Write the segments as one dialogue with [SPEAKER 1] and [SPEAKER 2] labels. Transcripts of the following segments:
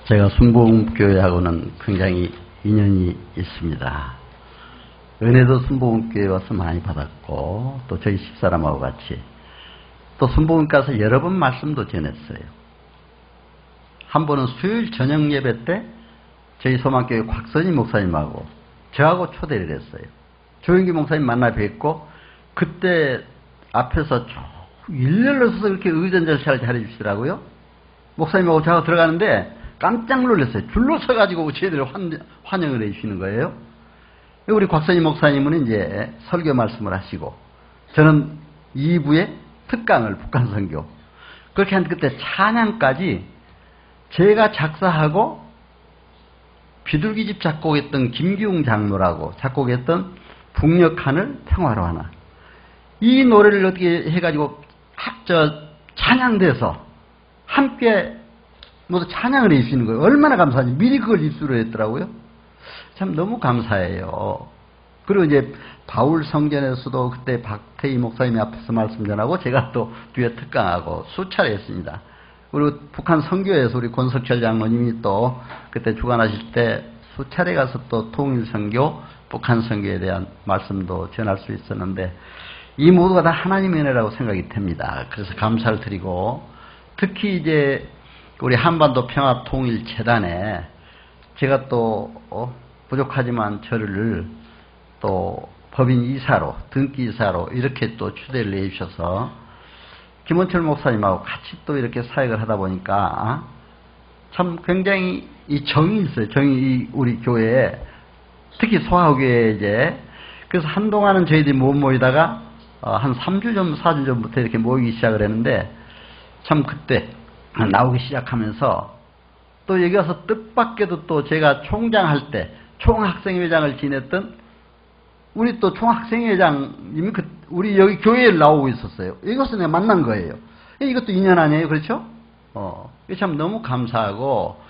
[SPEAKER 1] 제가 순복음교회하고는 굉장히 인연이 있습니다. 은혜도 순복음교회 와서 많이 받았고, 또 저희 집사람하고 같이 또 순복음 가서 여러 번 말씀도 전했어요. 한 번은 수요일 저녁 예배 때 저희 소망교회 곽선희 목사님하고 저하고 초대를 했어요. 조영기 목사님 만나 뵙고, 그때 앞에서 쭉 일렬로 서서 이렇게 의전절차를 잘해주시더라고요. 목사님하고 저하고 들어가는데 깜짝 놀랐어요. 줄로 서가지고 저희들을 환영을 해주시는 거예요. 우리 곽선희 목사님은 이제 설교 말씀을 하시고, 저는 2부에 특강을 북한 선교. 그렇게 한 그때 찬양까지 제가 작사하고 비둘기집 작곡했던 김기웅 장로라고 작곡했던 북녘하늘 평화로 하나. 이 노래를 어떻게 해가지고 찬양돼서 함께 모두 찬양을 해주시는 거예요. 얼마나 감사한지. 미리 그걸 입수를 했더라고요. 참 너무 감사해요. 그리고 이제 바울 성전에서도 그때 박태희 목사님이 앞에서 말씀 전하고 제가 또 뒤에 특강하고 수차례 했습니다. 그리고 북한 선교에서 우리 권석철 장로님이 또 그때 주관하실 때 수차례 가서 또 통일 선교, 북한 선교에 대한 말씀도 전할 수 있었는데, 이 모두가 다 하나님의 은혜라고 생각이 됩니다. 그래서 감사를 드리고, 특히 이제 우리 한반도 평화통일재단에 제가 또 부족하지만 저를 또 법인 이사로, 등기 이사로 이렇게 또 추대를 해주셔서 김원철 목사님하고 같이 또 이렇게 사역을 하다 보니까 참 굉장히 이 정이 있어요. 정이 우리 교회에, 특히 소아교회에 이제. 그래서 한동안은 저희들이 못 모이다가 한 3주 전, 4주 전부터 이렇게 모이기 시작을 했는데, 참 그때 나오기 시작하면서 또 여기 와서 뜻밖에도 또 제가 총장 할 때 총학생회장을 지냈던 우리 또 총학생회장님이 우리 여기 교회에 나오고 있었어요. 이것은 내가 만난 거예요. 이것도 인연 아니에요? 그렇죠? 참 너무 감사하고,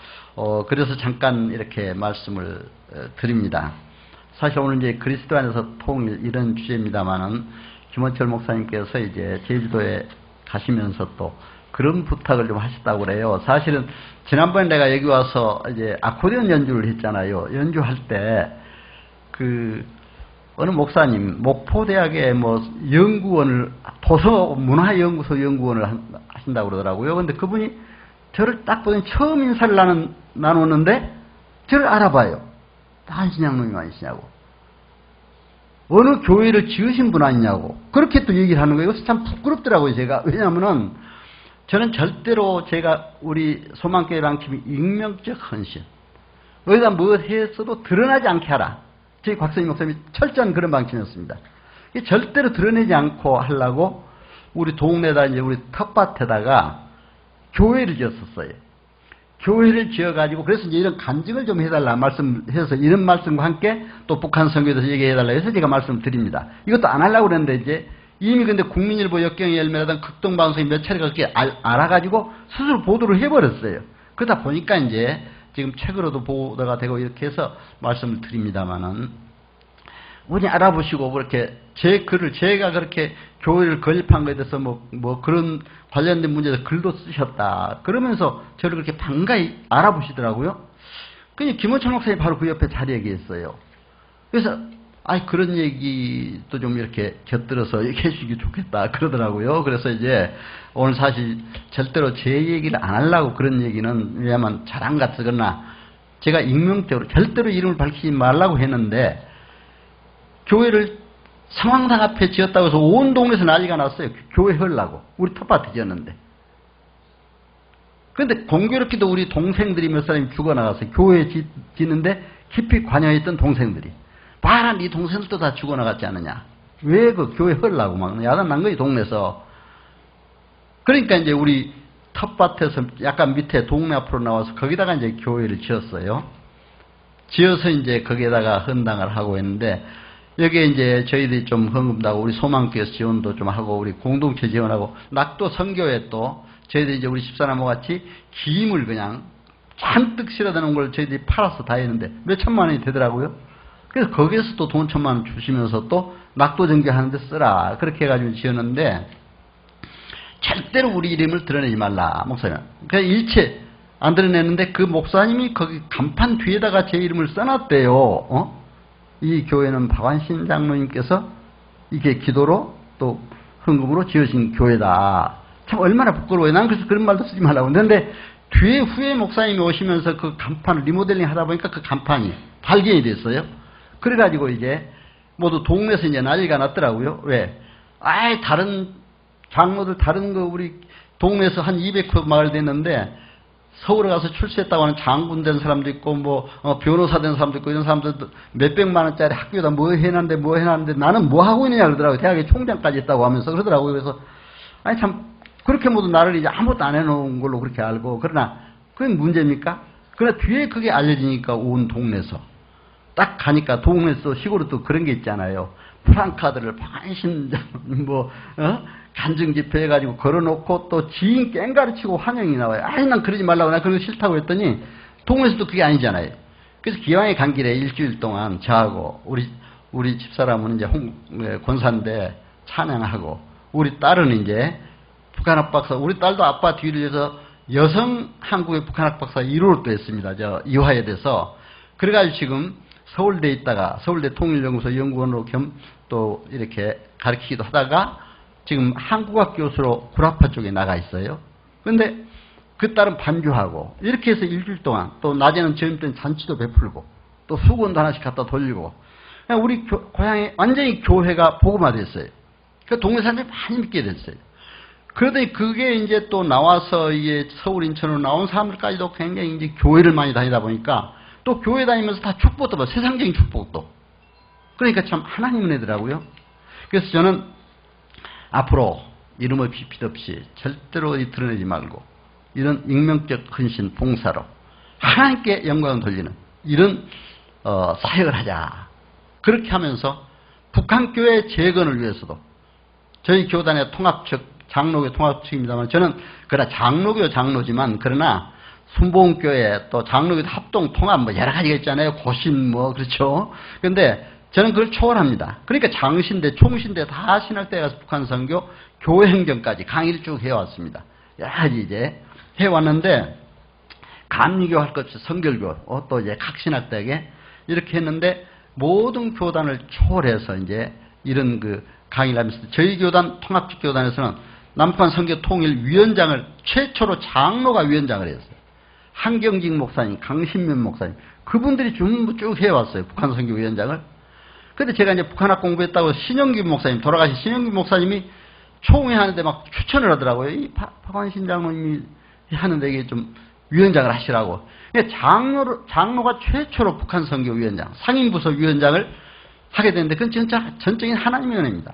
[SPEAKER 1] 그래서 잠깐 이렇게 말씀을 드립니다. 사실 오늘 이제 그리스도 안에서 통일 이런 주제입니다만은, 김원철 목사님께서 이제 제주도에 가시면서 또 그런 부탁을 좀 하셨다고 그래요. 사실은 지난번에 내가 여기 와서 이제 아코디언 연주를 했잖아요. 연주할 때 어느 목사님 목포대학의 연구원을, 도서문화연구소 연구원을 하신다고 그러더라고요. 근데 그분이 저를 딱 보더니 처음 인사를 나누는데 저를 알아봐요. 한신양놈이 아니시냐고. 어느 교회를 지으신 분 아니냐고. 그렇게 또 얘기를 하는 거예요. 그래서 참 부끄럽더라고요, 제가. 왜냐하면은 저는 절대로 제가 우리 소망교회 방침이 익명적 헌신. 어디다 뭐 했어도 드러나지 않게 하라. 저희 곽선희 목사님이 철저한 그런 방침이었습니다. 절대로 드러내지 않고 하려고 우리 동네에다 이제 우리 텃밭에다가 교회를 지었었어요. 교회를 지어가지고, 그래서 이제 이런 간증을 좀 해달라 말씀해서, 이런 말씀과 함께 또 북한 선교에 대해서 얘기해달라 해서 제가 말씀드립니다. 이것도 안 하려고 그랬는데, 이제 이미 근데 국민일보 역경의 열매라던 극동방송이 몇 차례가 그렇게 알아가지고 스스로 보도를 해버렸어요. 그러다 보니까 이제 지금 책으로도 보도가 되고 이렇게 해서 말씀을 드립니다만은, 우리 알아보시고 그렇게 제 글을, 제가 그렇게 교회를 건립한 것에 대해서 뭐 그런 관련된 문제에서 글도 쓰셨다 그러면서 저를 그렇게 반가이 알아보시더라고요. 그냥 김원철 목사님이 바로 그 옆에 자리에 계셨어요. 그래서 그런 얘기도 좀 이렇게 곁들여서 얘기해 주시기 좋겠다 그러더라고요. 그래서 이제 오늘 사실 절대로 제 얘기를 안 하려고 그런 얘기는, 왜냐하면 자랑 같거나 제가 익명적으로 절대로 이름을 밝히지 말라고 했는데, 교회를 상황당 앞에 지었다고 해서 온 동네에서 난리가 났어요. 교회 하려고. 우리 텃밭에 지었는데. 그런데 공교롭게도 우리 동생들이 몇 사람이 죽어나갔어요. 교회 짓는데 깊이 관여했던 동생들이. 봐라, 네 동생들도 다 죽어나갔지 않느냐. 왜 그 교회 하려고 막 야단 난 거지, 동네에서. 그러니까 이제 우리 텃밭에서 약간 밑에 동네 앞으로 나와서 거기다가 이제 교회를 지었어요. 지어서 이제 거기에다가 헌당을 하고 있는데, 여기에 이제 저희들이 좀 헌금도 하고, 우리 소망교회에서 지원도 좀 하고, 우리 공동체 지원하고, 낙도 선교회 또 저희들이 이제 우리 집사람과 같이 김을 그냥 잔뜩 실어다 놓은 걸 저희들이 팔아서 다 했는데 몇 천만 원이 되더라고요. 그래서 거기에서 또 돈 1,000만 원 주시면서 또 낙도 전교하는데 쓰라. 그렇게 해가지고 지었는데, 절대로 우리 이름을 드러내지 말라, 목사님. 그냥 일체 안 드러내는데 그 목사님이 거기 간판 뒤에다가 제 이름을 써놨대요. 이 교회는 박완신 장로님께서 이게 기도로 또 헌금으로 지으신 교회다. 참 얼마나 부끄러워요. 난 그래서 그런 말도 쓰지 말라고 했는데 뒤에 후에 목사님이 오시면서 그 간판을 리모델링 하다 보니까 그 간판이 발견이 됐어요. 그래가지고 이제 모두 동네에서 이제 난리가 났더라고요. 왜? 다른 장로들 다른 거 우리 동네에서 한 200호 마을 됐는데 서울에 가서 출세했다고 하는 장군 된 사람도 있고 변호사 된 사람도 있고 이런 사람들도 몇백만 원짜리 학교에다 뭐 해놨는데 나는 뭐 하고 있느냐 그러더라고요. 대학에 총장까지 했다고 하면서 그러더라고요. 그래서 참 그렇게 모두 나를 이제 아무것도 안 해놓은 걸로 그렇게 알고 그러나 그게 문제입니까? 그러나 뒤에 그게 알려지니까 온 동네에서 딱 가니까 동네에서 시골에 또 그런 게 있잖아요. 프랑카드를 박완신 간증 집회 해가지고 걸어놓고 또 지인 깽가르치고 환영이 나와요. 난 그러지 말라고 나 그런 거 싫다고 했더니 동네에서도 그게 아니잖아요. 그래서 기왕에 간 길에 일주일 동안 저하고 우리 집사람은 이제 권사인데 찬양하고 우리 딸은 이제 북한학 박사 우리 딸도 아빠 뒤를 해서 여성 한국의 북한학 박사 1호를 또 했습니다. 이화에 돼서 그래가지고 지금 서울대에 있다가 서울대 통일연구소 연구원으로 겸 또 이렇게 가르치기도 하다가 지금 한국학 교수로 구라파 쪽에 나가 있어요. 그런데 그 딸은 반주하고 이렇게 해서 일주일 동안 또 낮에는 저녁 때는 잔치도 베풀고 또 수건도 하나씩 갖다 돌리고 우리 고향에 완전히 교회가 복음화됐어요. 그 동네 사람들이 많이 믿게 됐어요. 그러더니 그게 이제 또 나와서 이게 서울 인천으로 나온 사람들까지도 굉장히 이제 교회를 많이 다니다 보니까 또 교회 다니면서 다 축복도 봐. 세상적인 축복도. 그러니까 참 하나님 은혜더라고요. 그래서 저는 앞으로 이름 없이 빛 없이 절대로 드러내지 말고 이런 익명적 헌신 봉사로 하나님께 영광을 돌리는 이런 사역을 하자. 그렇게 하면서 북한교회 재건을 위해서도 저희 교단의 통합측 장로교 통합측입니다만 저는 그러나 장로지만 그러나 순복음교회 또 장로교 합동 통합 여러 가지가 있잖아요. 고신 그렇죠. 그런데 저는 그걸 초월합니다. 그러니까 장신대, 총신대 다 신학대에 가서 북한 선교, 교회 행정까지 강의를 쭉 해왔습니다. 여러 가지 이제 해왔는데 감리교 할 것 없이 성결교, 또 이제 각 신학대에 이렇게 했는데 모든 교단을 초월해서 이제 이런 그 강의를 하면서 저희 교단 통합적 교단에서는 남북한 선교 통일 위원장을 최초로 장로가 위원장을 했어요. 한경직 목사님, 강신면 목사님 그분들이 전부 쭉 해왔어요. 북한 선교 위원장을. 근데 제가 이제 북한학 공부했다고 신영규 목사님, 돌아가신 신영규 목사님이 총회 하는데 막 추천을 하더라고요. 이 박완신 장로님이 하는데 이게 좀 위원장을 하시라고. 장로가 최초로 북한 선교 위원장, 상임부서 위원장을 하게 되는데 그건 진짜 전적인 하나님의 은혜입니다.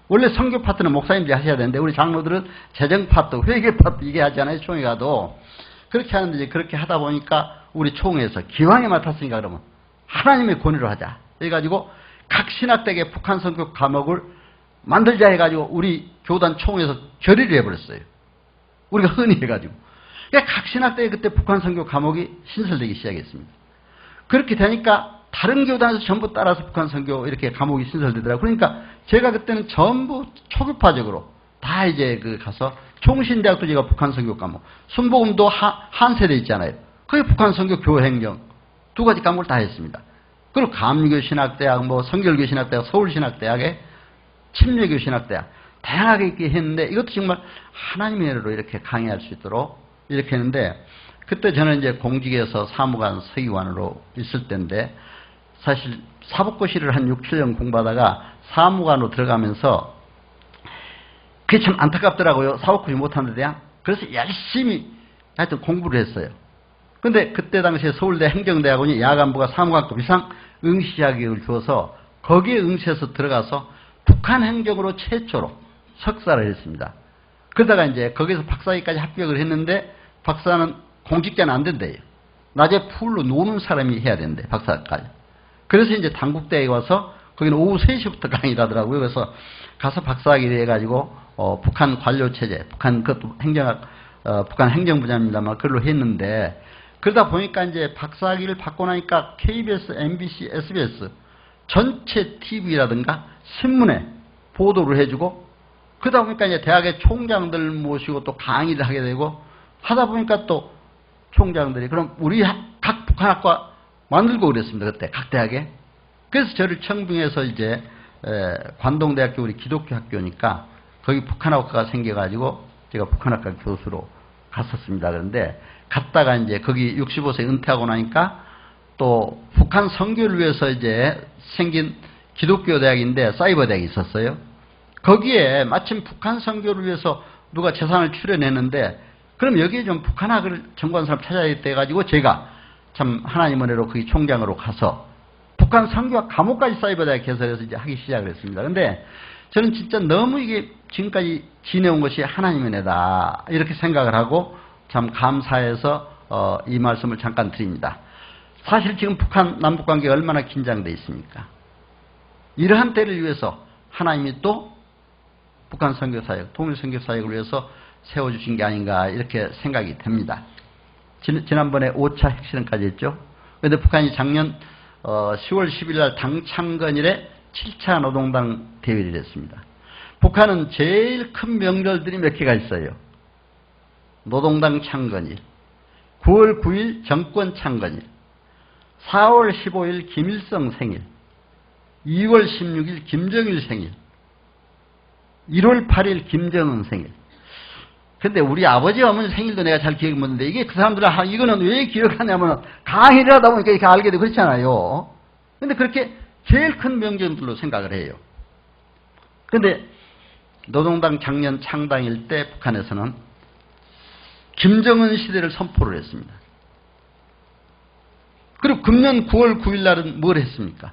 [SPEAKER 1] 원래 선교 파트는 목사님들이 하셔야 되는데 우리 장로들은 재정 파트, 회계 파트 이게 하잖아요. 총회 가도. 그렇게 하는데 이제 그렇게 하다 보니까 우리 총회에서 기왕에 맡았으니까 그러면 하나님의 권위로 하자. 해가지고 각 신학대에 북한 선교 과목을 만들자 해가지고 우리 교단 총회에서 결의를 해버렸어요. 우리가 흔히 해가지고. 그러니까 각 신학대에 그때 북한 선교 과목이 신설되기 시작했습니다. 그렇게 되니까 다른 교단에서 전부 따라서 북한 선교 이렇게 과목이 신설되더라고요. 그러니까 제가 그때는 전부 초급파적으로 다 이제 가서 총신대학도 제가 북한 선교 과목, 순복음도 한세대 있잖아요. 그게 북한 선교 교행정 두 가지 과목을 다 했습니다. 그리고 감리교 신학대학, 성결교 신학대학, 서울신학대학에 침례교 신학대학 다양하게 있게 했는데 이것도 정말 하나님의 은혜로 이렇게 강의할 수 있도록 이렇게 했는데 그때 저는 이제 공직에서 사무관 서기관으로 있을 때인데 사실 사법고시를 한 6, 7년 공부하다가 사무관으로 들어가면서 그게 참 안타깝더라고요. 사법고시 못하는 데야. 그래서 열심히 하여튼 공부를 했어요. 근데 그때 당시에 서울대 행정대학원이 야간부가 사무관급 이상 응시 자격을 주어서 거기에 응시해서 들어가서 북한 행정으로 최초로 석사를 했습니다. 그러다가 이제 거기서 박사학위까지 합격을 했는데 박사는 공직자는 안 된대요. 낮에 풀로 노는 사람이 해야 된대, 박사까지. 그래서 이제 당국대에 와서 거기는 오후 3시부터 강의를 하더라고요. 그래서 가서 박사학위를 해가지고 북한 관료체제, 그것도 북한 행정부장입니다만 그걸로 했는데 그러다 보니까 이제 박사학위를 받고 나니까 KBS, MBC, SBS 전체 TV라든가 신문에 보도를 해주고 그러다 보니까 이제 대학의 총장들 모시고 또 강의를 하게 되고 하다 보니까 또 총장들이 그럼 우리 각 북한학과 만들고 그랬습니다. 그때 각 대학에. 그래서 저를 청빙해서 이제 관동대학교 우리 기독교 학교니까 거기 북한학과가 생겨가지고 제가 북한학과 교수로 갔었습니다. 그런데 갔다가 이제 거기 65세 은퇴하고 나니까 또 북한 선교를 위해서 이제 생긴 기독교 대학인데 사이버 대학이 있었어요. 거기에 마침 북한 선교를 위해서 누가 재산을 출연했는데 그럼 여기에 좀 북한학을 전공한 사람 찾아야겠다 해가지고 제가 참 하나님 은혜로 거기 총장으로 가서 북한 선교학 과목까지 사이버 대학 개설해서 이제 하기 시작을 했습니다. 근데 저는 진짜 너무 이게 지금까지 지내온 것이 하나님 은혜다 이렇게 생각을 하고 참 감사해서 이 말씀을 잠깐 드립니다. 사실 지금 북한 남북 관계가 얼마나 긴장되어 있습니까? 이러한 때를 위해서 하나님이 또 북한 선교사역, 통일 선교사역을 위해서 세워주신 게 아닌가 이렇게 생각이 됩니다. 지난번에 5차 핵실험까지 했죠. 그런데 북한이 작년 10월 10일 날 당 창건일에 7차 노동당 대회를 했습니다. 북한은 제일 큰 명절들이 몇 개가 있어요. 노동당 창건일, 9월 9일 정권 창건일, 4월 15일 김일성 생일, 2월 16일 김정일 생일, 1월 8일 김정은 생일. 근데 우리 아버지 어머니 생일도 내가 잘 기억이 못하는데 이게 그 사람들은 이거는 왜 기억하냐면 강의를 하다 보니까 이렇게 알게 되고 그렇잖아요. 근데 그렇게 제일 큰 명절들로 생각을 해요. 근데 노동당 작년 창당일 때 북한에서는 김정은 시대를 선포를 했습니다. 그리고 금년 9월 9일 날은 뭘 했습니까?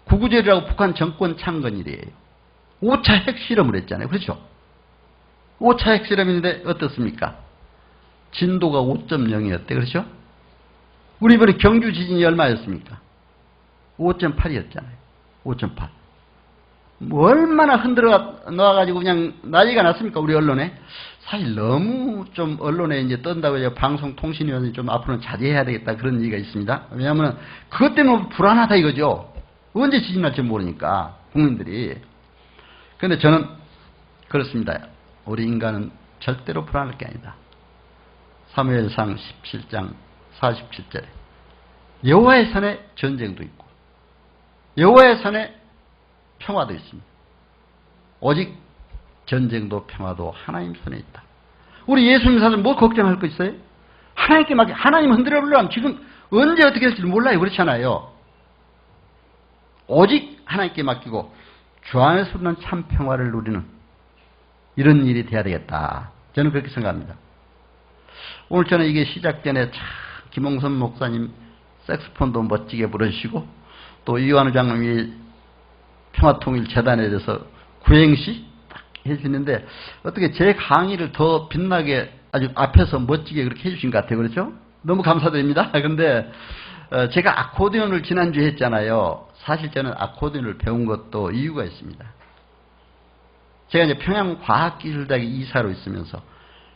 [SPEAKER 1] 구구절이라고 북한 정권 창건일이에요. 5차 핵실험을 했잖아요. 그렇죠? 5차 핵실험인데 어떻습니까? 진도가 5.0이었대. 그렇죠? 우리 이번에 경주 지진이 얼마였습니까? 5.8이었잖아요. 5.8. 뭐 얼마나 흔들어 놓아가지고 그냥 난리가 났습니까? 우리 언론에. 사실 너무 좀 언론에 이제 뜬다고 해서 방송통신위원회이 좀 앞으로는 자제해야 되겠다 그런 얘기가 있습니다. 왜냐하면 그것 때문에 불안하다 이거죠. 언제 지진 날지 모르니까 국민들이. 그런데 저는 그렇습니다. 우리 인간은 절대로 불안할 게 아니다. 사무엘상 17장 47절에 여호와의 손에 전쟁도 있고 여호와의 손에 평화도 있습니다. 오직 전쟁도 평화도 하나님 손에 있다. 우리 예수님 사실 뭐 걱정할 거 있어요? 하나님께 맡겨. 하나님 흔들어 보려면 지금 언제 어떻게 될지 몰라요. 그렇잖아요. 오직 하나님께 맡기고 주 안에서 누리는 참 평화를 누리는 이런 일이 돼야 되겠다. 저는 그렇게 생각합니다. 오늘 저는 이게 시작 전에 참 김홍선 목사님 색스폰도 멋지게 부르시고 또 이완우 장로님이 평화통일재단에 대해서 구행시 딱 해주시는데 어떻게 제 강의를 더 빛나게 아주 앞에서 멋지게 그렇게 해주신 것 같아요. 그렇죠? 너무 감사드립니다. 그런데 제가 아코디언을 지난주에 했잖아요. 사실 저는 아코디언을 배운 것도 이유가 있습니다. 제가 이제 평양과학기술대학에 이사로 있으면서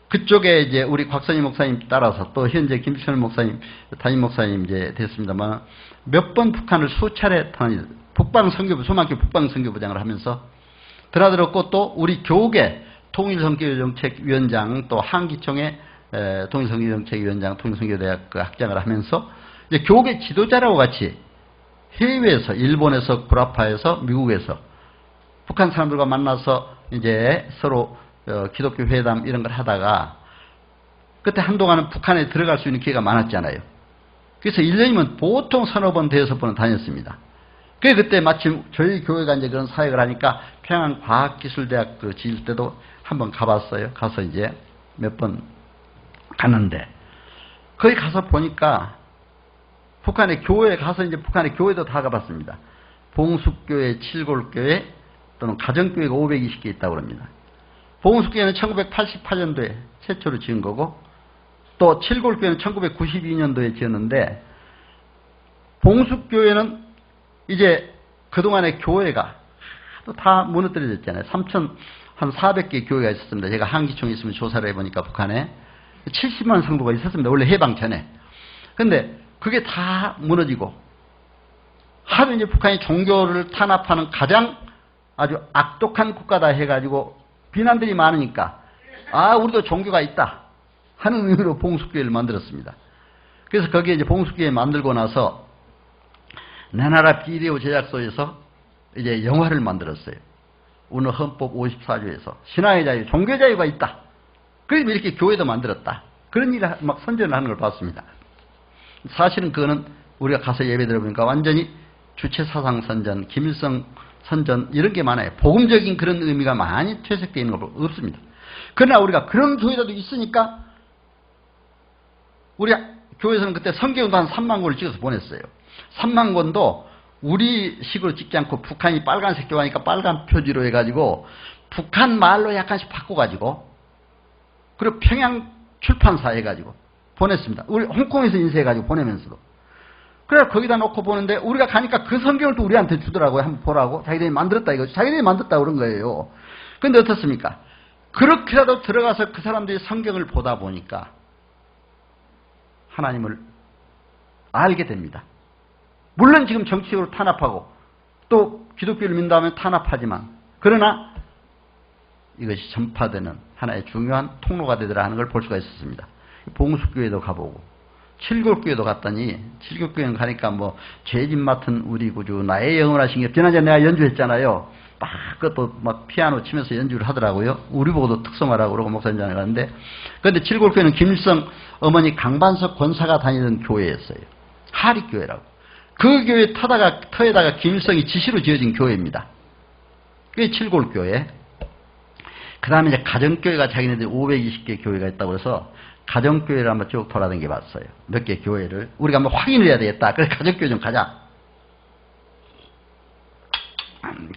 [SPEAKER 1] 그쪽에 이제 우리 곽선희 목사님 따라서 또 현재 김철 목사님, 담임 목사님 이제 됐습니다만 몇 번 북한을 수차례 북방선교부, 소망교 북방선교부장을 하면서 드나들었고 또 우리 교계 통일선교정책위원장 또 한기총의 통일선교정책위원장, 통일선교대학 그 학장을 하면서 이제 교계 지도자라고 같이 해외에서 일본에서 구라파에서 미국에서 북한 사람들과 만나서 이제 서로 기독교 회담 이런 걸 하다가 그때 한동안은 북한에 들어갈 수 있는 기회가 많았잖아요. 그래서 1년이면 보통 서너 번, 대여섯 번은 다녔습니다. 그때 마침 저희 교회가 이제 그런 사역을 하니까 평양과학기술대학 그 지을 때도 한번 가봤어요. 가서 이제 몇 번 갔는데 거기 가서 보니까 북한의 교회에 가서 이제 북한의 교회도 다 가봤습니다. 봉숙교회, 칠골교회 또는 가정교회가 520개 있다고 합니다. 봉숙교회는 1988년도에 최초로 지은 거고 또 칠골교회는 1992년도에 지었는데 봉숙교회는 이제 그동안의 교회가 또 다 무너뜨려졌잖아요. 한 400개 교회가 있었습니다. 제가 한기총에 있으면 조사를 해보니까 북한에 70만 성도가 있었습니다. 원래 해방 전에. 근데 그게 다 무너지고 하도 이제 북한이 종교를 탄압하는 가장 아주 악독한 국가다 해가지고 비난들이 많으니까 아 우리도 종교가 있다 하는 의미로 봉숙교회를 만들었습니다. 그래서 거기에 이제 봉숙교회 만들고 나서 내 나라 비디오 제작소에서 이제 영화를 만들었어요. 오늘 헌법 54조에서 신앙의 자유, 종교 자유가 있다. 그래서 이렇게 교회도 만들었다. 그런 일을 막 선전을 하는 걸 봤습니다. 사실은 그거는 우리가 가서 예배 들어보니까 완전히 주체사상 선전, 김일성 선전 이런 게 많아요. 복음적인 그런 의미가 많이 퇴색되어 있는 거 없습니다. 그러나 우리가 그런 교회도 있으니까 우리 교회에서는 그때 성경도 한 3만 권을 찍어서 보냈어요. 3만 권도 우리 식으로 찍지 않고 북한이 빨간색 좋아하니까 빨간 표지로 해가지고 북한 말로 약간씩 바꿔가지고 그리고 평양 출판사 해가지고 보냈습니다. 우리 홍콩에서 인쇄해가지고 보내면서도. 그래 거기다 놓고 보는데 우리가 가니까 그 성경을 또 우리한테 주더라고요. 한번 보라고. 자기들이 만들었다 이거. 자기들이 만들었다 그런 거예요. 그런데 어떻습니까? 그렇게라도 들어가서 그 사람들이 성경을 보다 보니까 하나님을 알게 됩니다. 물론 지금 정치적으로 탄압하고 또 기독교를 믿는다면 탄압하지만 그러나 이것이 전파되는 하나의 중요한 통로가 되더라 하는 걸 볼 수가 있었습니다. 봉숙교회도 가보고 칠곡교회도 갔더니 칠곡교회는 가니까 뭐 죄짐 맡은 우리 구주 나의 영원하신 게 지난주에 내가 연주했잖아요. 막 그것도 막 피아노 치면서 연주를 하더라고요. 우리 보고도 특성화라고 그러고 목사님장에 갔는데 그런데 칠곡교회는 김일성 어머니 강반석 권사가 다니던 교회였어요. 하립교회라고. 그 교회 터에다가 김일성이 지시로 지어진 교회입니다. 그게 칠골교회. 그 다음에 이제 가정교회가 자기네들이 520개 교회가 있다고 해서 가정교회를 한번 쭉 돌아다녀 봤어요. 몇 개 교회를. 우리가 한번 확인을 해야 되겠다. 그래서 가정교회 좀 가자.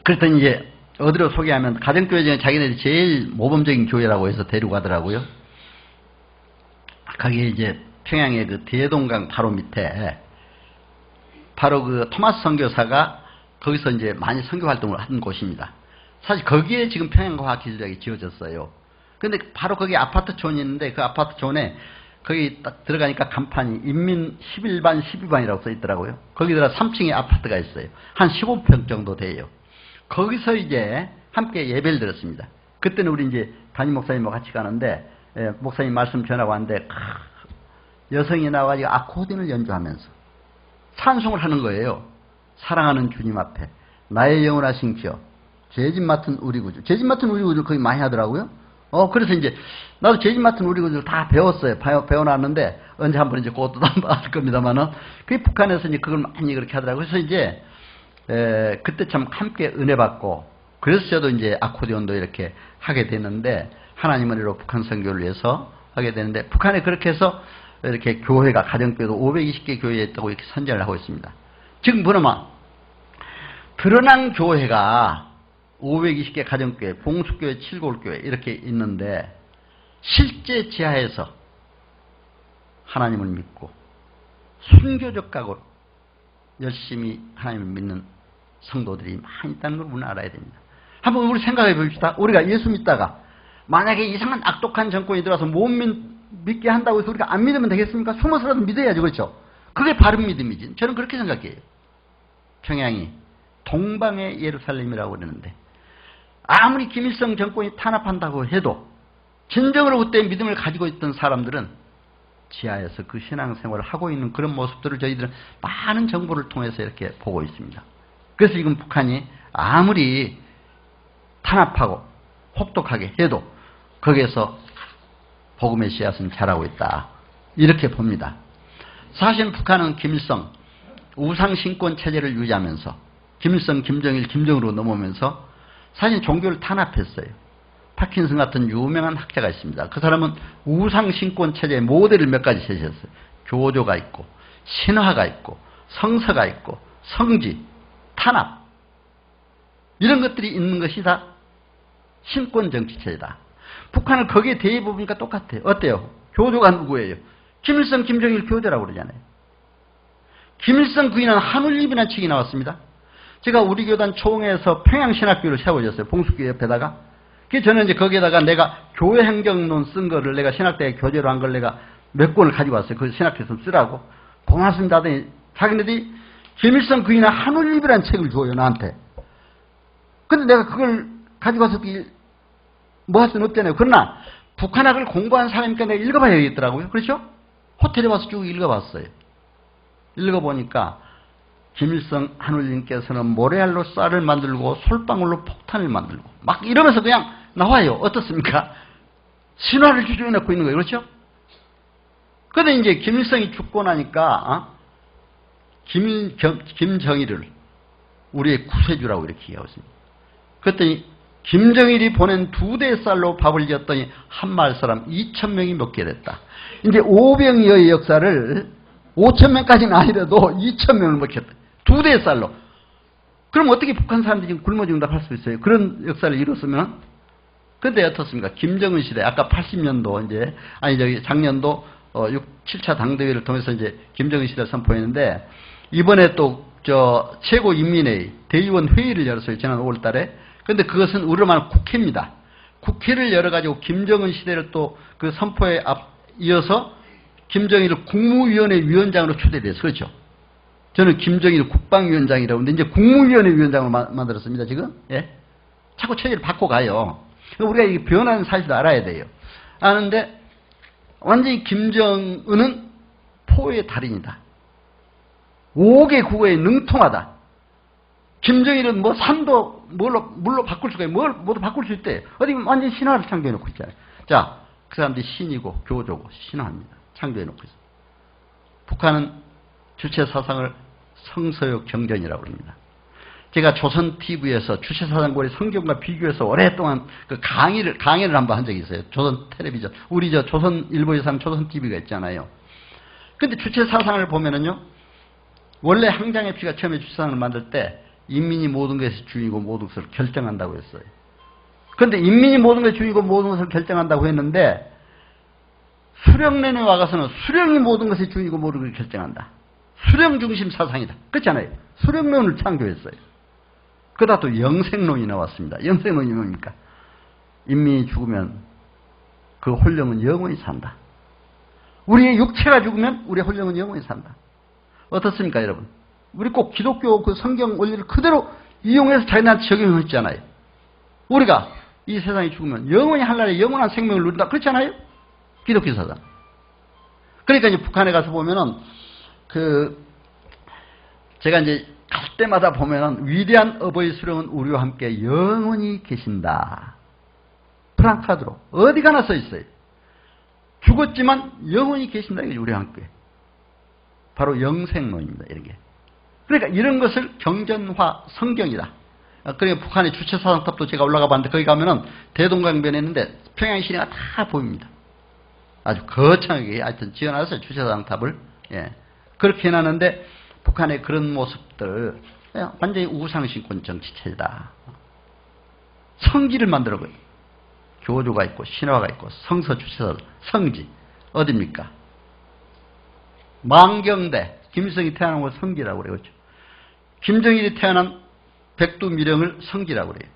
[SPEAKER 1] 그랬더니 이제 어디로 소개하면 가정교회 중에 자기네들이 제일 모범적인 교회라고 해서 데려가더라고요. 거기에 이제 평양의 그 대동강 바로 밑에 바로 그 토마스 선교사가 거기서 이제 많이 선교 활동을 한 곳입니다. 사실 거기에 지금 평양과학기술대학이 지어졌어요. 근데 바로 거기 아파트촌이 있는데 그 아파트촌에 거기 딱 들어가니까 간판이 인민 11반 12반이라고 써 있더라고요. 거기 들어가 3층에 아파트가 있어요. 한 15평 정도 돼요. 거기서 이제 함께 예배를 드렸습니다. 그때는 우리 이제 담임 목사님과 같이 가는데 목사님 말씀 전하고 왔는데 여성이 나와가지고 아코디언을 연주하면서 찬송을 하는 거예요. 사랑하는 주님 앞에 나의 영원하신 기업 죄짐 맡은 우리 구주. 죄짐 맡은 우리 구주를 거기 많이 하더라고요. 그래서 이제 나도 죄짐 맡은 우리 구주를 다 배웠어요. 배워놨는데 언제 한번 이제 그것도 한번 할 겁니다만은 그게 북한에서 이제 그걸 많이 그렇게 하더라고요. 그래서 이제 그때 참 함께 은혜 받고 그래서 저도 이제 아코디언도 이렇게 하게 되는데 하나님 은혜로 북한 선교를 위해서 하게 되는데 북한에 그렇게 해서 이렇게 교회가 가정교회도 520개 교회에 있다고 이렇게 선전을 하고 있습니다. 지금 보면 드러난 교회가 520개 가정교회, 봉숙교회, 칠골교회 이렇게 있는데 실제 지하에서 하나님을 믿고 순교적 각오로 열심히 하나님을 믿는 성도들이 많이 있다는 걸 우리는 알아야 됩니다. 한번 우리 생각해 봅시다. 우리가 예수 믿다가 만약에 이상한 악독한 정권이 들어와서 못 믿게 한다고 해서 우리가 안 믿으면 되겠습니까? 숨어서라도 믿어야죠. 그렇죠? 그게 바른 믿음이지. 저는 그렇게 생각해요. 평양이 동방의 예루살렘이라고 그러는데 아무리 김일성 정권이 탄압한다고 해도 진정으로 그때 믿음을 가지고 있던 사람들은 지하에서 그 신앙생활을 하고 있는 그런 모습들을 저희들은 많은 정보를 통해서 이렇게 보고 있습니다. 그래서 지금 북한이 아무리 탄압하고 혹독하게 해도 거기에서 복음의 씨앗은 자라고 있다. 이렇게 봅니다. 사실 북한은 김일성 우상신권 체제를 유지하면서 김일성, 김정일, 김정으로 넘어오면서 사실 종교를 탄압했어요. 파킨슨 같은 유명한 학자가 있습니다. 그 사람은 우상신권 체제의 모델을 몇 가지 제시했어요. 교조가 있고 신화가 있고 성서가 있고 성지, 탄압 이런 것들이 있는 것이 다 신권 정치 체제다. 북한은 거기에 대입해보니까 똑같아요. 어때요? 교조가 누구예요? 김일성, 김정일 교조라고 그러잖아요. 김일성 부인은 한울림이라는 책이 나왔습니다. 제가 우리 교단 총회에서 평양신학교를 세워줬어요. 봉숙교 옆에다가. 그래서 저는 이제 거기에다가 내가 교회 행정론 쓴 거를 내가 신학대에 교재로 한 걸 내가 몇 권을 가지고 왔어요. 그 신학교에서 쓰라고. 고맙습니다 하더니 자기네들이 김일성 부인은 한울림이라는 책을 줘요. 나한테. 근데 내가 그걸 가지고 와서 뭐 할 수는 없잖아요. 그러나 북한학을 공부한 사람이니까 내가 읽어봐야겠더라고요. 그렇죠? 호텔에 와서 쭉 읽어봤어요. 읽어보니까 김일성 한울님께서는 모래알로 쌀을 만들고 솔방울로 폭탄을 만들고 막 이러면서 그냥 나와요. 어떻습니까? 신화를 주저해 놓고 있는 거예요. 그렇죠? 그런데 이제 김일성이 죽고 나니까 김정일을 우리의 구세주라고 이렇게 얘기하고 있습니다. 그랬더니 김정일이 보낸 2대 쌀로 밥을 지었더니 한마을 사람 2,000명이 먹게 됐다. 이제 500여의 역사를 5,000명까지는 아니라도 2,000명을 먹겠다. 2대 쌀로. 그럼 어떻게 북한 사람들이 지금 굶어 죽는다고 할 수 있어요? 그런 역사를 이뤘으면. 근데 어떻습니까? 김정은 시대, 아까 80년도 이제, 작년도 7차 당대회를 통해서 이제 김정은 시대를 선포했는데, 이번에 또, 최고인민회의, 대의원 회의를 열었어요. 지난 5월 달에. 근데 그것은 우리로 말하면 국회입니다. 국회를 열어가지고 김정은 시대를 또 그 선포에 이어서 김정일을 국무위원회 위원장으로 초대돼서 그렇죠. 저는 김정일 국방위원장이라고 하는데 이제 국무위원회 위원장으로 만들었습니다. 지금. 예? 자꾸 체제를 바꿔가요. 우리가 이게 변하는 사실을 알아야 돼요. 아는데 완전히 김정은은 포의 달인이다. 5개 국어에 능통하다. 김정일은 뭐 산도 물로 바꿀 수가 있고 뭐도 바꿀 수 있대. 어디 완전 신화를 창조해놓고 있잖아요. 자, 그 사람들이 신이고 교조고 신화입니다. 창조해놓고 있어요. 북한은 주체 사상을 성서역 정전이라고 합니다. 제가 조선 TV에서 주체 사상권의 성경과 비교해서 오랫동안 그 강의를 한번 한 적이 있어요. 조선 텔레비전. 우리 조선 일보에서 하는 조선 TV가 있잖아요. 근데 주체 사상을 보면은요, 원래 항장의 피가 처음에 주체 사상을 만들 때 인민이 모든 것의 주인이고 모든 것을 결정한다고 했어요. 그런데 인민이 모든 것의 주인이고 모든 것을 결정한다고 했는데 수령론에 와가서는 수령이 모든 것의 주인이고 모든 것을 결정한다. 수령 중심 사상이다. 그렇잖아요. 수령론을 창조했어요. 그러다 또 영생론이 나왔습니다. 영생론이 뭡니까? 인민이 죽으면 그 혼령은 영원히 산다. 우리의 육체가 죽으면 우리의 혼령은 영원히 산다. 어떻습니까, 여러분? 우리 꼭 기독교 그 성경 원리를 그대로 이용해서 자기한테 적용했잖아요. 우리가 이 세상이 죽으면 영원히 하늘에 영원한 생명을 누린다. 그렇잖아요? 기독교 사상. 그러니까 이제 북한에 가서 보면은 제가 이제 갈 때마다 보면은 위대한 어버이 수령은 우리와 함께 영원히 계신다. 프랑카드로 어디 가나 써 있어요. 죽었지만 영원히 계신다. 이게 우리와 함께. 바로 영생론입니다. 이런 게. 그러니까 이런 것을 경전화 성경이다. 그러니까 북한의 주체사상탑도 제가 올라가 봤는데 거기 가면은 대동강변에 있는데 평양 시내가 다 보입니다. 아주 거창하게 하여튼 지어놨어요. 주체사상탑을. 예. 그렇게 해놨는데 북한의 그런 모습들 완전히 우상신권 정치체다. 성지를 만들어버려요. 교조가 있고 신화가 있고 성서 주체사 성지 어딥니까? 망경대 김일성이 태어난 걸 성지라고 그래요. 그렇죠? 김정일이 태어난 백두미령을 성지라고 그래요.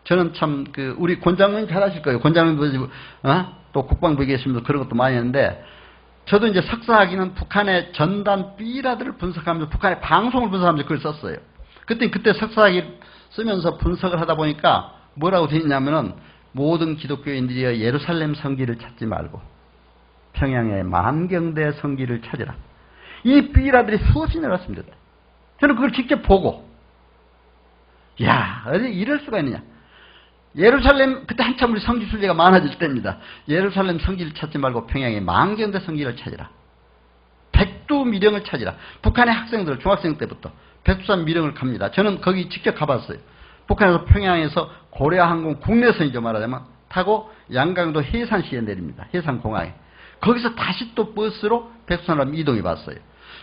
[SPEAKER 1] 저는 참 우리 권장님 잘 아실 거예요. 권장님도 또 국방부에 계시면서 그런 것도 많이 했는데 저도 이제 석사학위는 북한의 전단 B라들을 분석하면서 북한의 방송을 분석하면서 그걸 썼어요. 그때 석사학위 쓰면서 분석을 하다 보니까 뭐라고 되어 있냐면은 모든 기독교인들이 예루살렘 성지를 찾지 말고 평양의 만경대 성지를 찾으라. 이 B라들이 수없이 내렸습니다. 저는 그걸 직접 보고 어디 이럴 수가 있느냐. 예루살렘 그때 한참 우리 성지 순례가 많아질 때입니다. 예루살렘 성지를 찾지 말고 평양의 만경대 성지를 찾으라. 백두미령을 찾으라. 북한의 학생들 중학생 때부터 백두산 미령을 갑니다. 저는 거기 직접 가봤어요. 북한에서 평양에서 고려항공 국내선이죠 말하자면 타고 양강도 해산시에 내립니다. 해산공항에. 거기서 다시 또 버스로 백두산으로 이동해 봤어요.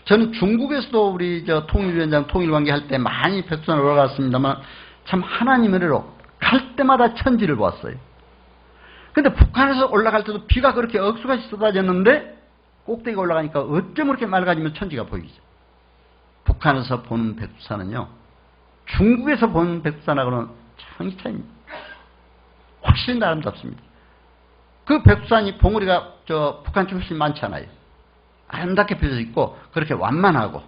[SPEAKER 1] 저는 중국에서도 우리 통일위원장 통일관계 할 때 많이 백두산을 올라갔습니다만 참 하나님의 은혜로 갈 때마다 천지를 보았어요. 근데 북한에서 올라갈 때도 비가 그렇게 억수같이 쏟아졌는데 꼭대기가 올라가니까 어쩜 그렇게 맑아지면 천지가 보이죠. 북한에서 보는 백두산은요. 중국에서 보는 백두산하고는 천지 차이입니다. 훨씬 아름답습니다. 그 백두산이 봉우리가 북한 쪽 훨씬 많잖아요. 아름답게 펴져 있고 그렇게 완만하고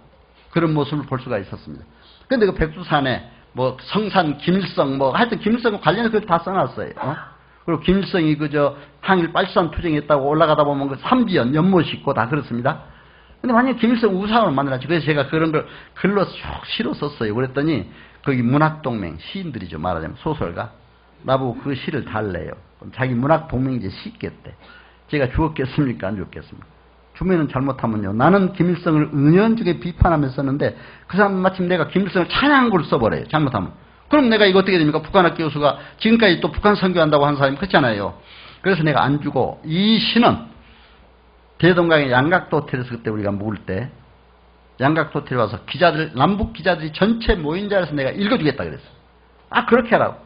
[SPEAKER 1] 그런 모습을 볼 수가 있었습니다. 그런데 그 백두산에 뭐 성산 김일성 하여튼 김일성 관련해서 그걸 다 써놨어요. 그리고 김일성이 항일 빨치산 투쟁했다고 올라가다 보면 그 삼지연, 연못 싣고 다 그렇습니다. 근데 만약에 김일성 우상을 만들었지. 그래서 제가 그런 걸 글로 쭉 시로 썼어요. 그랬더니 거기 문학동맹, 시인들이죠. 말하자면 소설가. 나보고 그 시를 달래요. 그럼 자기 문학동맹 이제 싣겠대. 제가 죽었겠습니까? 안 죽었겠습니까? 주면은 잘못하면요. 나는 김일성을 은연중에 비판하면서 썼는데 그 사람 마침 내가 김일성을 찬양한 걸 써버려요. 잘못하면. 그럼 내가 이거 어떻게 됩니까? 북한학 교수가 지금까지 또 북한 선교한다고 한 사람이 그렇잖아요. 그래서 내가 안 주고 이 시는 대동강의 양각도 호텔에서 그때 우리가 묵을 때 양각도 호텔에 와서 기자들, 남북 기자들이 전체 모인 자리에서 내가 읽어주겠다 그랬어. 아, 그렇게 하라고.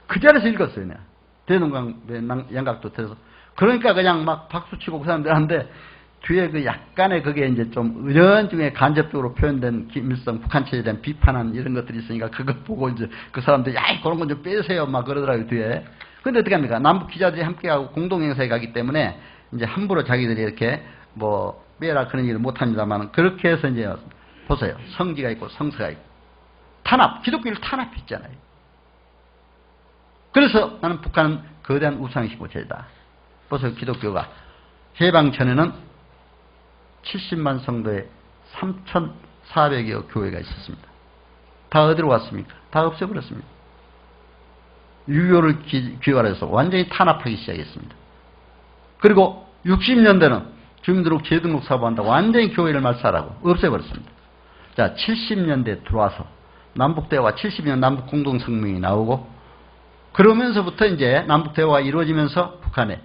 [SPEAKER 1] 그 자리에서 읽었어요, 내가. 대동강 양각도 호텔에서. 그러니까 그냥 막 박수치고 그 사람들 하는데 뒤에 그 약간의 그게 이제 좀 은연중에 간접적으로 표현된 김일성 북한 체제에 대한 비판한 이런 것들이 있으니까 그거 보고 이제 그 사람들이 야, 그런 건 좀 빼세요. 막 그러더라고요, 뒤에. 근데 어떻게 합니까? 남북 기자들이 함께하고 공동행사에 가기 때문에 이제 함부로 자기들이 이렇게 뭐 빼라 그런 일을 못 합니다만 그렇게 해서 이제 보세요. 성지가 있고 성서가 있고. 탄압, 기독교를 탄압했잖아요. 그래서 나는 북한은 거대한 우상신고 제다. 보세요. 기독교가 해방 전에는 70만 성도에 3,400여 교회가 있었습니다. 다 어디로 갔습니까? 다 없애버렸습니다. 유교를 귀환해서 완전히 탄압하기 시작했습니다. 그리고 60년대는 주민등록 재등록 사업한다고 완전히 교회를 말살하고 없애버렸습니다. 자, 70년대 들어와서 남북대화가 70년 남북공동성명이 나오고 그러면서부터 이제 남북대화가 이루어지면서 북한에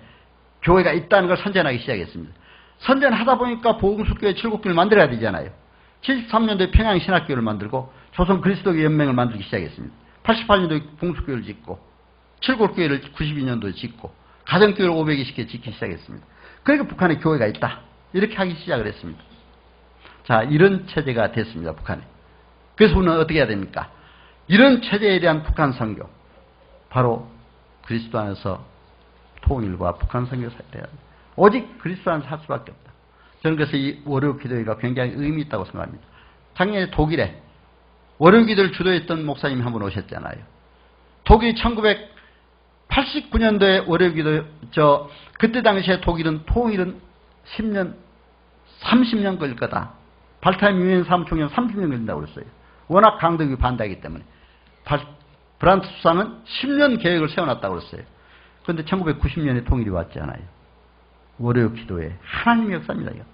[SPEAKER 1] 교회가 있다는 걸 선전하기 시작했습니다. 선전하다 보니까 보금숙교회 7국교를 만들어야 되잖아요. 73년도에 평양신학교를 만들고 조선 그리스도교 연맹을 만들기 시작했습니다. 88년도에 봉숙교회를 짓고 7국교회를 92년도에 짓고 가정교회를 520개 짓기 시작했습니다. 그러니까 북한에 교회가 있다. 이렇게 하기 시작을 했습니다. 자, 이런 체제가 됐습니다. 북한에. 그래서 우리는 어떻게 해야 됩니까? 이런 체제에 대한 북한 선교. 바로 그리스도 안에서 통일과 북한 선교 사회야. 오직 그리스도 안에서 할 수밖에 없다. 저는 그래서 이 월요 기도회가 굉장히 의미 있다고 생각합니다. 작년에 독일에 월요 기도를 주도했던 목사님이 한 분 오셨잖아요. 독일이 1989년도에 월요 기도, 그때 당시에 독일은 통일은 10년, 30년 걸릴 거다. 발타임 유엔 사무총장 30년 걸린다고 그랬어요. 워낙 강대국이 반대하기 때문에. 브란트 수상은 10년 계획을 세워놨다고 그랬어요. 그런데 1990년에 통일이 왔잖아요. 월요 기도회. 하나님의 역사입니다. 이거.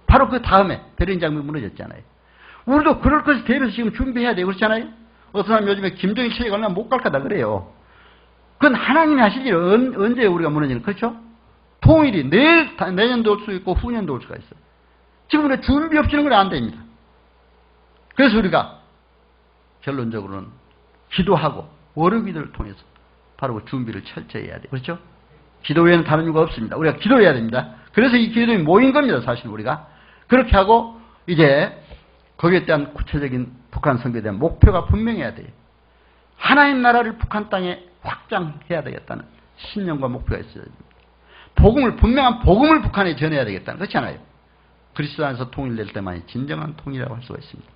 [SPEAKER 1] 바로 그 다음에 베를린 장벽이 무너졌잖아요. 우리도 그럴 것을 대비해서 지금 준비해야 돼요. 그렇잖아요. 어떤 사람 요즘에 김정일 체제가 얼마나 못 갈 거다 그래요. 그건 하나님이 하실 일 언제 우리가 무너지는 그렇죠? 통일이 내년도 올 수 있고 후년도 올 수가 있어요. 지금 우리가 준비 없이는 그래 안 됩니다. 그래서 우리가 결론적으로는 기도하고 월요 기도를 통해서 바로 그 준비를 철저히 해야 돼요. 그렇죠? 기도 외에는 다른 이유가 없습니다. 우리가 기도해야 됩니다. 그래서 이 기도에 모인 겁니다. 사실 우리가. 그렇게 하고 이제 거기에 대한 구체적인 북한 선교에 대한 목표가 분명해야 돼요. 하나님 나라를 북한 땅에 확장해야 되겠다는 신념과 목표가 있어야 됩니다. 분명한 복음을 북한에 전해야 되겠다는 그렇잖아요. 그리스도 안에서 통일될 때만이 진정한 통일이라고 할 수가 있습니다.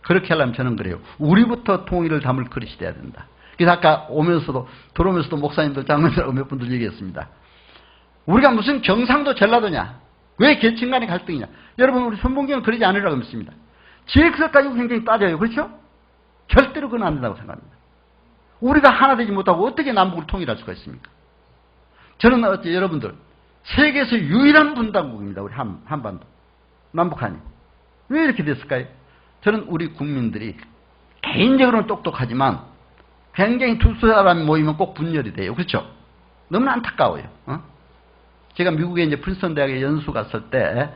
[SPEAKER 1] 그렇게 하려면 저는 그래요. 우리부터 통일을 담을 그릇이 돼야 된다. 그래서 아까 들어오면서도 목사님들, 장로님들하고 몇 분들 얘기했습니다. 우리가 무슨 경상도 전라도냐? 왜 계층 간의 갈등이냐? 여러분, 우리 선봉경은 그러지 않으라고 믿습니다. 지역서 가지고 굉장히 따져요. 그렇죠? 절대로 그건 안 된다고 생각합니다. 우리가 하나 되지 못하고 어떻게 남북을 통일할 수가 있습니까? 저는 여러분들, 세계에서 유일한 분단국입니다. 우리 한반도. 남북한이. 왜 이렇게 됐을까요? 저는 우리 국민들이 개인적으로는 똑똑하지만 굉장히 두 사람이 모이면 꼭 분열이 돼요. 그렇죠? 너무나 안타까워요. 제가 미국에 이제 프린스턴 대학에 연수 갔을 때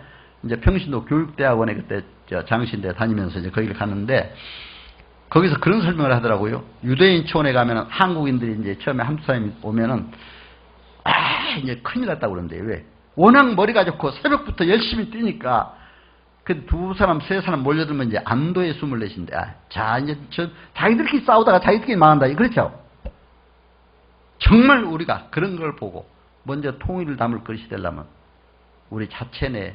[SPEAKER 1] 이제 평신도 교육대학원에 그때 장신대 다니면서 이제 거기를 갔는데 거기서 그런 설명을 하더라고요. 유대인촌에 가면은 한국인들이 이제 처음에 한두 사람이 오면은 이제 큰일 났다고 그러는데 왜? 워낙 머리가 좋고 새벽부터 열심히 뛰니까 그 두 사람, 세 사람 몰려들면 이제 안도의 숨을 내쉰대. 자, 이제 자기들끼리 싸우다가 자기들끼리 망한다. 그렇죠? 정말 우리가 그런 걸 보고 먼저 통일을 담을 것이 되려면 우리 자체 내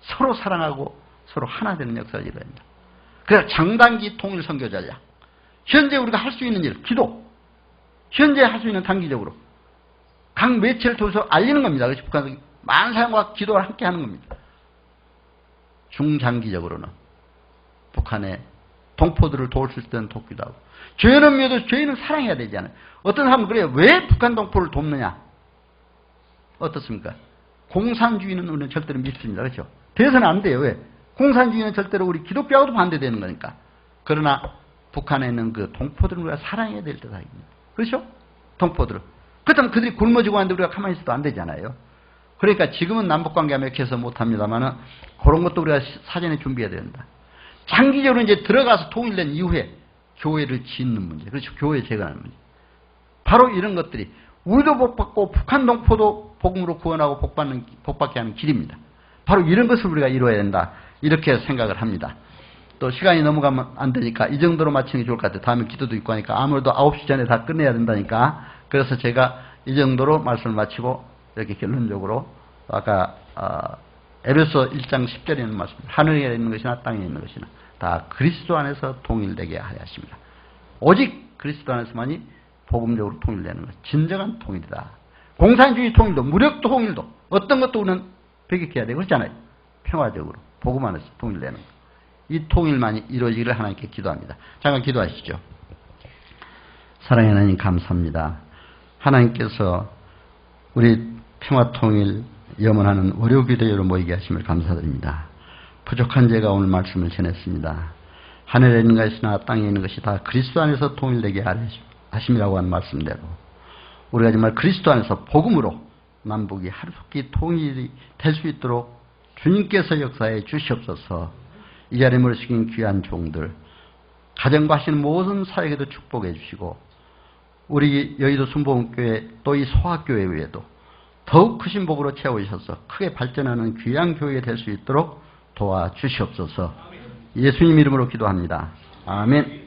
[SPEAKER 1] 서로 사랑하고 서로 하나 되는 역사가 이루어야 됩니다. 그래서 장단기 통일 선교자야. 현재 우리가 할 수 있는 일, 기도. 현재 할 수 있는 단기적으로. 각 매체를 통해서 알리는 겁니다. 그래서 북한은 많은 사람과 기도를 함께 하는 겁니다. 중장기적으로는 북한의 동포들을 도울 수 있을 때는 돕기도 하고, 죄는 미워도 죄인을 사랑해야 되잖아요. 어떤 사람은 그래요. 왜 북한 동포를 돕느냐? 어떻습니까? 공산주의는 우리는 절대로 믿습니다. 그렇죠? 돼서는 안 돼요. 왜? 공산주의는 절대로 우리 기독교하고도 반대되는 거니까. 그러나 북한에 있는 그 동포들을 우리가 사랑해야 될 때다. 그렇죠? 동포들을. 그렇다면 그들이 굶어지고 하는데 우리가 가만히 있어도 안 되잖아요. 그러니까 지금은 남북관계가 맥혀서 못합니다만 그런 것도 우리가 사전에 준비해야 된다. 장기적으로 이제 들어가서 통일된 이후에 교회를 짓는 문제. 그렇죠. 교회 재건하는 문제. 바로 이런 것들이 우리도 복받고 북한 동포도 복음으로 구원하고 복받게 하는 길입니다. 바로 이런 것을 우리가 이루어야 된다. 이렇게 생각을 합니다. 또 시간이 넘어가면 안 되니까 이 정도로 마치는 게 좋을 것 같아요. 다음에 기도도 있고 하니까 아무래도 9시 전에 다 끝내야 된다니까. 그래서 제가 이 정도로 말씀을 마치고 이렇게 결론적으로 아까 에베소 1장 10절에 있는 말씀, 하늘에 있는 것이나 땅에 있는 것이나 다 그리스도 안에서 통일되게 하려 하십니다. 오직 그리스도 안에서만이 복음적으로 통일되는 것, 진정한 통일이다. 공산주의 통일도, 무력 통일도, 어떤 것도 우리는 배격해야 되고 그렇잖아요. 평화적으로 복음 안에서 통일되는 것. 이 통일만이 이루어지기를 하나님께 기도합니다. 잠깐 기도하시죠. 사랑하는 하나님 감사합니다. 하나님께서 우리 평화통일 염원하는 월요기도회로 모이게 하심을 감사드립니다. 부족한 제가 오늘 말씀을 전했습니다. 하늘에 있는 것이나 땅에 있는 것이 다 그리스도 안에서 통일되게 하심이라고 하는 말씀대로 우리가 정말 그리스도 안에서 복음으로 남북이 하루속히 통일이 될 수 있도록 주님께서 역사해 주시옵소서. 이 자리에 모시긴 귀한 종들, 가정과 하시는 모든 사역에도 축복해 주시고 우리 여의도 순복음교회 또 이 소학교회 외에도 더욱 크신 복으로 채우셔서 크게 발전하는 귀한 교회가 될 수 있도록 도와주시옵소서. 예수님 이름으로 기도합니다. 아멘.